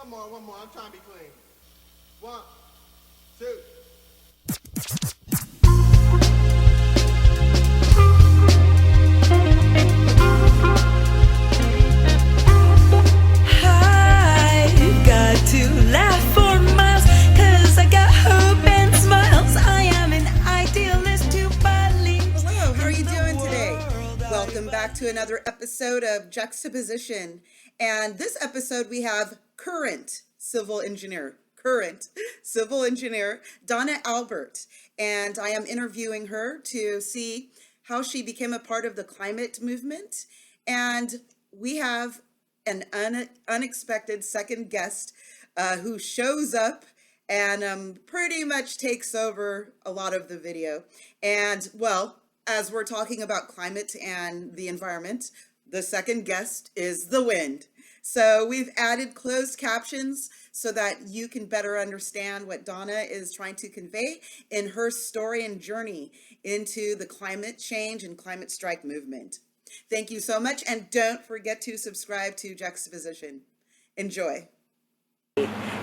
One more. I'm trying to be clean. 1, 2. I've got to laugh for miles, 'cause I got hope and smiles. I am an idealist who believes. Hello, how are you doing today? Welcome back to another episode of Juxtaposition. And this episode we have current civil engineer, Donna Albert. And I am interviewing her to see how she became a part of the climate movement. And we have an unexpected second guest who shows up and pretty much takes over a lot of the video. And well, as we're talking about climate and the environment, the second guest is the wind. So we've added closed captions so that you can better understand what Donna is trying to convey in her story and journey into the climate change and climate strike movement. Thank you so much, and don't forget to subscribe to Juxtaposition. Enjoy.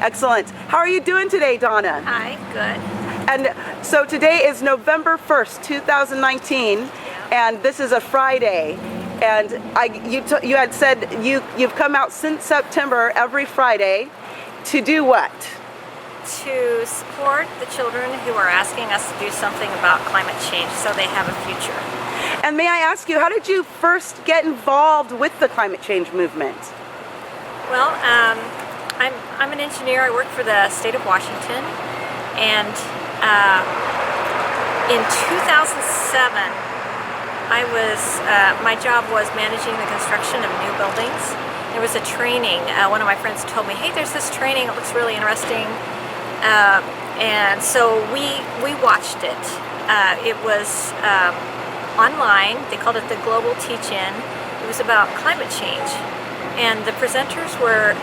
Excellent. How are you doing today, Donna? Hi, good. And so today is November 1st, 2019, and this is a Friday. And you had said you've come out since September every Friday to do what? To support the children who are asking us to do something about climate change so they have a future. And may I ask you, how did you first get involved with the climate change movement? Well, I'm an engineer. I work for the state of Washington, and in 2007, my job was managing the construction of new buildings. There was a training. One of my friends told me, "Hey, there's this training. It looks really interesting." And so we watched it. It was online. They called it the Global Teach-In. It was about climate change. And the presenters were,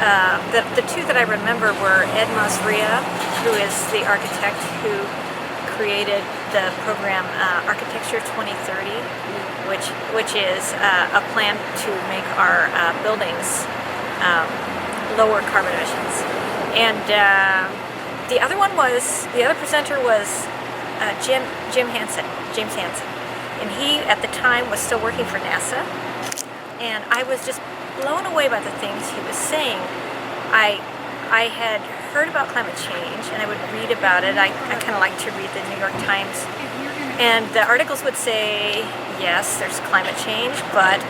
the two that I remember were Ed Masria, who is the architect who created the program Architecture 2030, which is a plan to make our buildings lower carbon emissions. And the other presenter was James Hansen. And he, at the time, was still working for NASA. And I was just blown away by the things he was saying. I had heard about climate change, and I would read about it. I kind of like to read the New York Times. And the articles would say, yes, there's climate change, but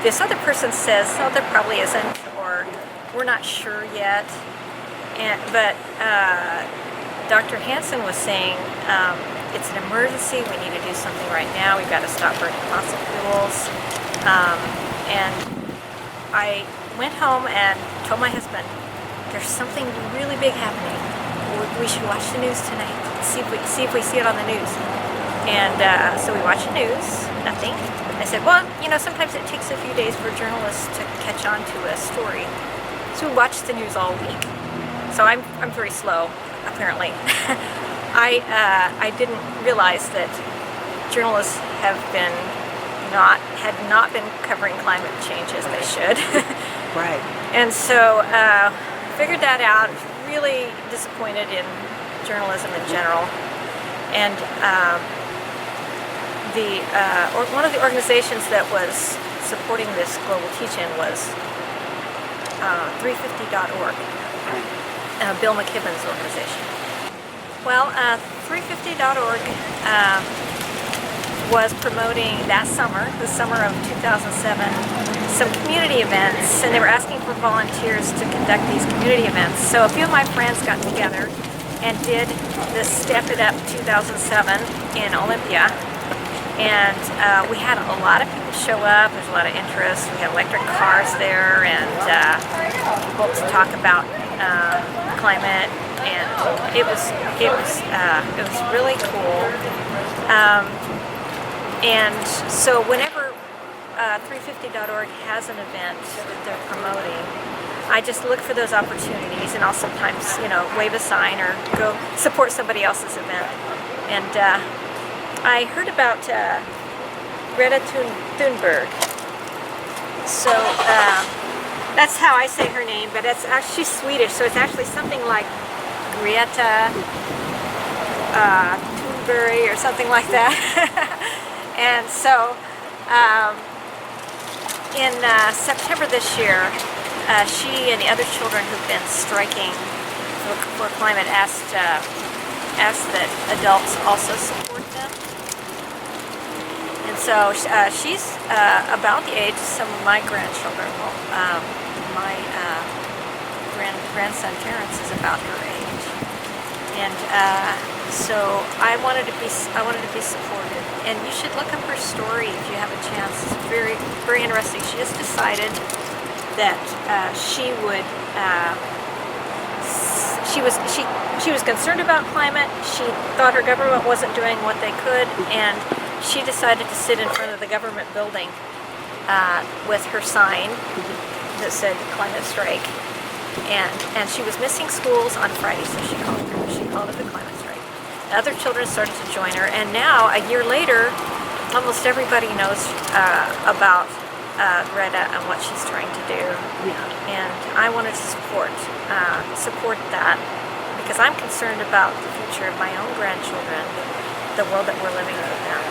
this other person says, no, there probably isn't, or we're not sure yet. But Dr. Hansen was saying, it's an emergency, we need to do something right now, we've got to stop burning fossil fuels. And I went home and told my husband, there's something really big happening. We should watch the news tonight, see if we see it on the news. And so we watched the news, nothing. I said, well, sometimes it takes a few days for journalists to catch on to a story. So we watched the news all week. So I'm very slow, apparently. I didn't realize that journalists had not been covering climate change as they should. Right. And so figured that out. Really disappointed in journalism in general. And one of the organizations that was supporting this global teach-in was 350.org, Bill McKibben's organization. Well, 350.org was promoting the summer of 2007, some community events, and they were asking for volunteers to conduct these community events. So a few of my friends got together and did this Step It Up 2007 in Olympia. And we had a lot of people show up. There's a lot of interest. We had electric cars there and people to talk about climate, and it was really cool. And so whenever 350.org has an event that they're promoting, I just look for those opportunities, and I'll sometimes, wave a sign or go support somebody else's event. And I heard about Greta Thunberg. So That's how I say her name, but it's actually Swedish, so it's actually something like Greta Thunberg or something like that. And so in September this year, she and the other children who've been striking for climate asked that adults also support them. And so she's about the age of some of my grandchildren. Well, my grandson Terrence is about her age, and so I wanted to be supportive. And you should look up her story if you have a chance. It's very, very interesting. She just decided that she would. She was concerned about climate. She thought her government wasn't doing what they could, and she decided to sit in front of the government building with her sign that said "Climate Strike," and she was missing schools on Friday, so she called it the Climate Strike. The other children started to join her, and now a year later, almost everybody knows about Greta and what she's trying to do. Yeah. And I wanted to support that because I'm concerned about the future of my own grandchildren, the world that we're living for them,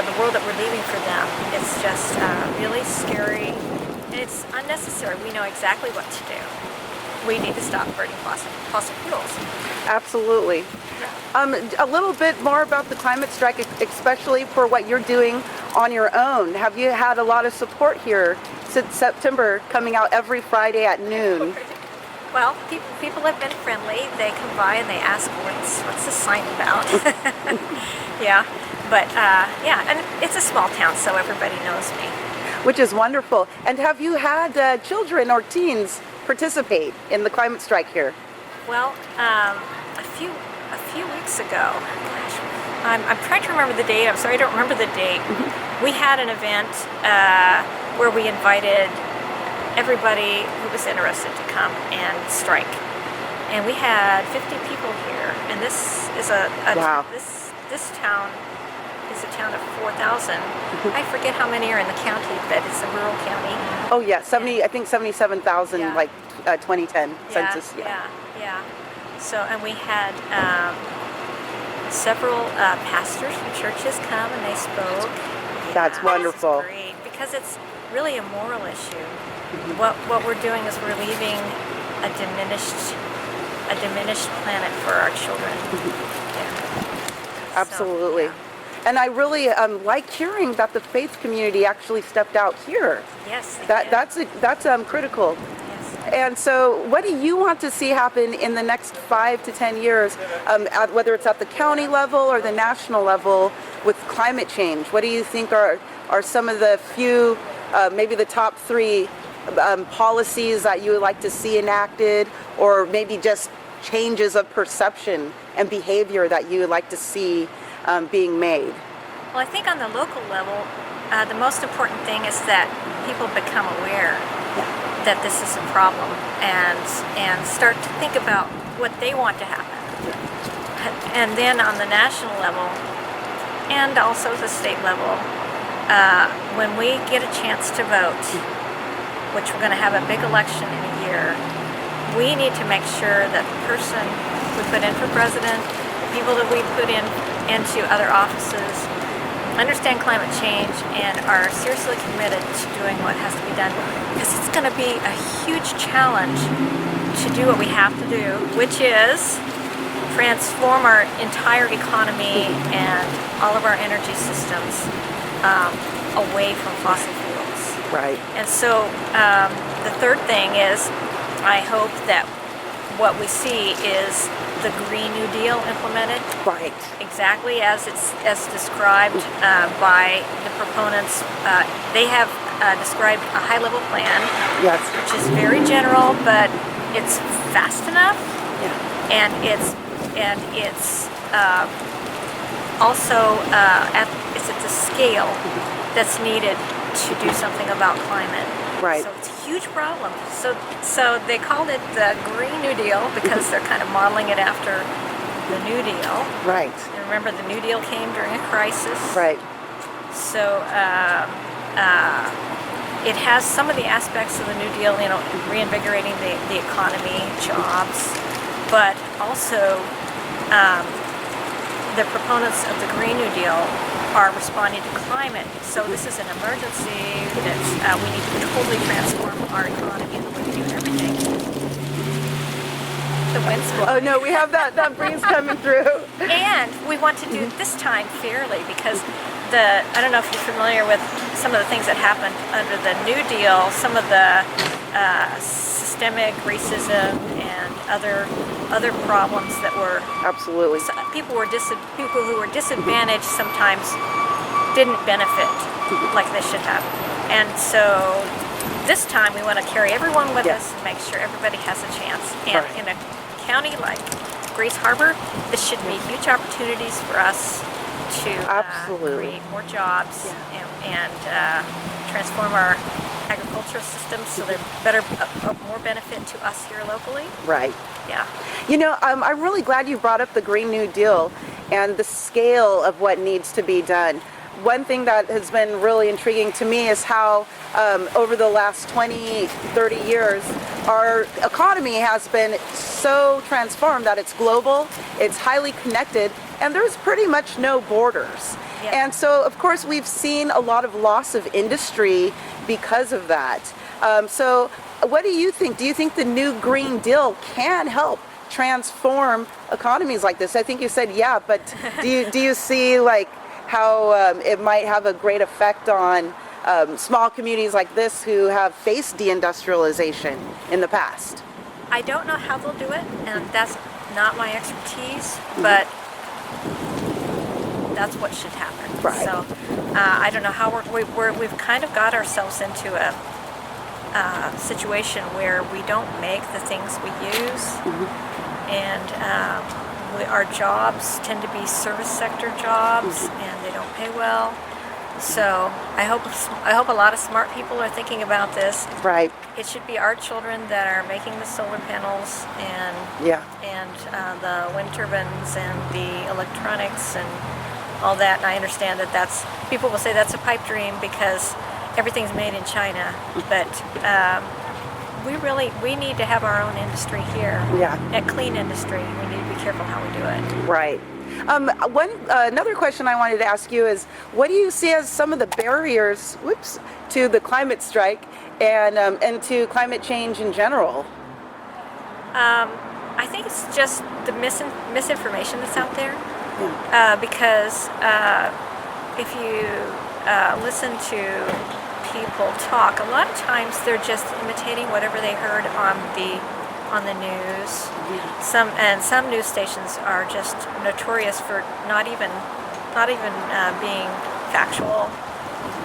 the world that we're leaving for them. It's just really scary, and it's unnecessary. We know exactly what to do. We need to stop burning fossil fuels. Absolutely. A little bit more about the climate strike, especially for what you're doing on your own. Have you had a lot of support here since September, coming out every Friday at noon? Well, people have been friendly. They come by and they ask, what's this sign about? Yeah, but yeah, and it's a small town, so everybody knows me. Which is wonderful. And have you had children or teens participate in the climate strike here? Well, a few weeks ago, gosh, I'm trying to remember the date. I'm sorry, I don't remember the date. We had an event where we invited everybody who was interested to come and strike, and we had 50 people here. And this is wow. This town is a town of 4,000. I forget how many are in the county, but it's a rural county. Oh yeah, I think 77,000, yeah. like 2010 census. Yeah. So, and we had several pastors from churches come and they spoke. That's wonderful. This is great because it's really a moral issue. What we're doing is we're leaving a diminished planet for our children. Absolutely. So, yeah. And I really like hearing that the faith community actually stepped out here. Yes, they did. That's critical. Yes. And so what do you want to see happen in the next 5 to 10 years, whether it's at the county level or the national level with climate change? What do you think are some of the few, maybe the top 3 policies that you would like to see enacted, or maybe just changes of perception and behavior that you would like to see being made? Well, I think on the local level, the most important thing is that people become aware that this is a problem and start to think about what they want to happen. And then on the national level and also the state level, when we get a chance to vote, which we're going to have a big election in a year, we need to make sure that the person we put in for president, the people that we put into other offices, understand climate change and are seriously committed to doing what has to be done, because it's going to be a huge challenge to do what we have to do, which is transform our entire economy and all of our energy systems away from fossil fuels. Right. And so the third thing is, I hope that what we see is the Green New Deal implemented. Right. Exactly as described by the proponents. They have described a high-level plan, Yes. which is very general, but it's fast enough, Yeah. and it's also it's at the scale that's needed to do something about climate. Right. So it's a huge problem. So they called it the Green New Deal because they're kind of modeling it after the New Deal. Right. And remember, the New Deal came during a crisis. Right. So it has some of the aspects of the New Deal, you know, reinvigorating the economy, jobs, but also the proponents of the Green New Deal are responding to climate. So this is an emergency that we need to totally transform our economy and the way we do everything. The wind's blowing. Oh no, we have that breeze coming through. And we want to do it this time fairly because I don't know if you're familiar with some of the things that happened under the New Deal, some of the systemic racism and other problems that were Absolutely. people who were disadvantaged sometimes didn't benefit like they should have. And so this time we want to carry everyone with us and make sure everybody has a chance. And in a county like Grace Harbor, this should be huge opportunities for us to create more jobs and transform our agricultural systems so they're of more benefit to us here locally. Right. Yeah. You know, I'm really glad you brought up the Green New Deal and the scale of what needs to be done. One thing that has been really intriguing to me is how over the last 20, 30 years, our economy has been so transformed that it's global, it's highly connected, and there's pretty much no borders. Yeah. And so, of course, we've seen a lot of loss of industry because of that. So what do you think? Do you think the new Green Deal can help transform economies like this? I think you said yeah, but do you see like how it might have a great effect on small communities like this who have faced deindustrialization in the past? I don't know how they'll do it, and that's not my expertise, but that's what should happen. Right. So I don't know how we've kind of got ourselves into a situation where we don't make the things we use, and our jobs tend to be service sector jobs, and they don't pay well. So I hope a lot of smart people are thinking about this. Right. It should be our children that are making the solar panels and the wind turbines and the electronics and all that. And I understand that people will say that's a pipe dream because everything's made in China, but we need to have our own industry here. Yeah. A clean industry. We need to be careful how we do it. Right. Another question I wanted to ask you is, what do you see as some of the barriers, to the climate strike and to climate change in general? I think it's just the misinformation that's out there. Because if you listen to people talk, a lot of times they're just imitating whatever they heard on the news. Some news stations are just notorious for not even being factual.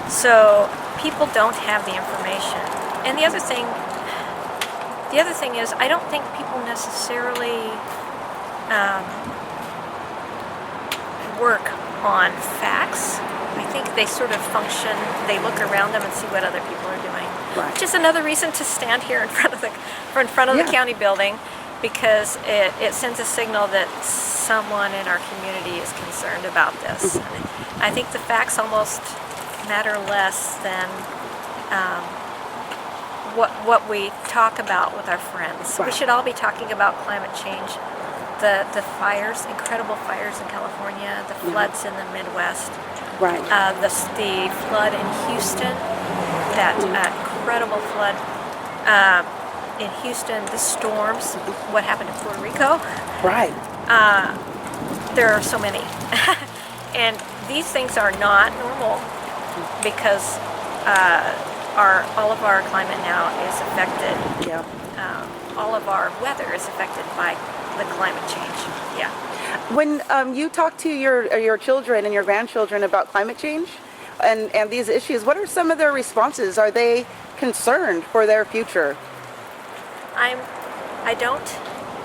So people don't have the information. And the other thing is, I don't think people necessarily work on facts. I think they sort of function, they look around them and see what other people are doing. Right. Which is another reason to stand here in front of the county building, because it sends a signal that someone in our community is concerned about this. And I think the facts almost matter less than what we talk about with our friends. Right. We should all be talking about climate change. The fires, incredible fires in California, the floods in the Midwest, Right. the flood in Houston, that incredible flood in Houston, the storms, what happened in Puerto Rico. Right. There are so many. And these things are not normal because all of our climate now is affected. Yeah. All of our weather is affected by the climate change. Yeah. When you talk to your children and your grandchildren about climate change and these issues, what are some of their responses? Are they concerned for their future? I don't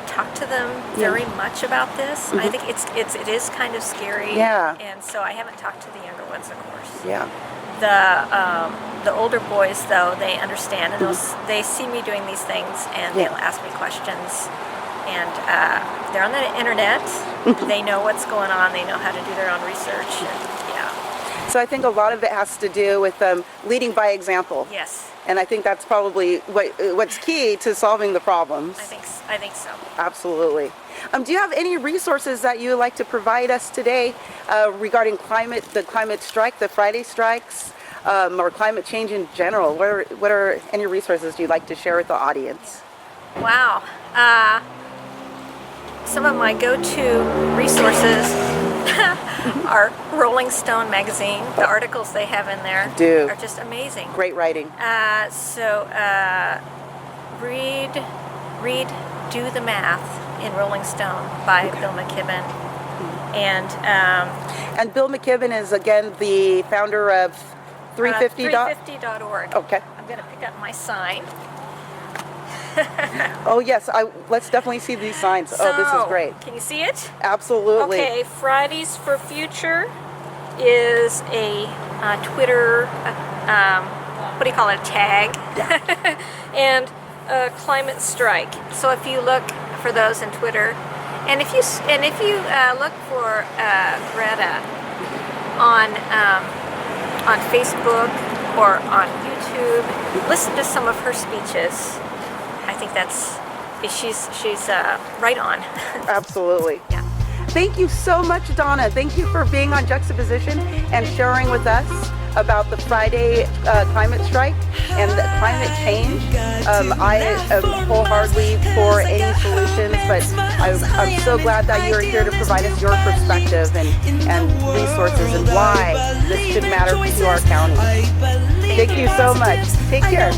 talk to them very much about this. I think it is kind of scary. Yeah. And so I haven't talked to the younger ones, of course. Yeah. The older boys, though, they understand, and they see me doing these things, and they'll ask me questions. And they're on the internet. They know what's going on. They know how to do their own research. And, So I think a lot of it has to do with leading by example. Yes, And I think that's probably what's key to solving the problems. I think so. Absolutely. Do you have any resources that you would like to provide us today regarding the climate strike, the Friday strikes, or climate change in general? What are any resources you'd like to share with the audience? Wow. Some of my go-to resources are Rolling Stone magazine. The articles they have in there are just amazing. Great writing. Read Do the Math in Rolling Stone by Bill McKibben. And Bill McKibben is, again, the founder of 350. 350.org. Okay. I'm going to pick up my sign. Oh, yes. Let's definitely see these signs. This is great. Can you see it? Absolutely. Okay, Fridays for Future is a Twitter, what do you call it, a tag? Yeah. And climate strike. So if you look for those in Twitter, and if you look for Greta on Facebook or on YouTube, listen to some of her speeches. I think she's right on. Absolutely. Yeah. Thank you so much, Donna. Thank you for being on Juxtaposition and sharing with us about the Friday climate strike and the climate change. I am wholeheartedly for any solutions, but I'm so glad that you're here to provide us your perspective and resources and why this should matter to our county. Thank you so much. Take care.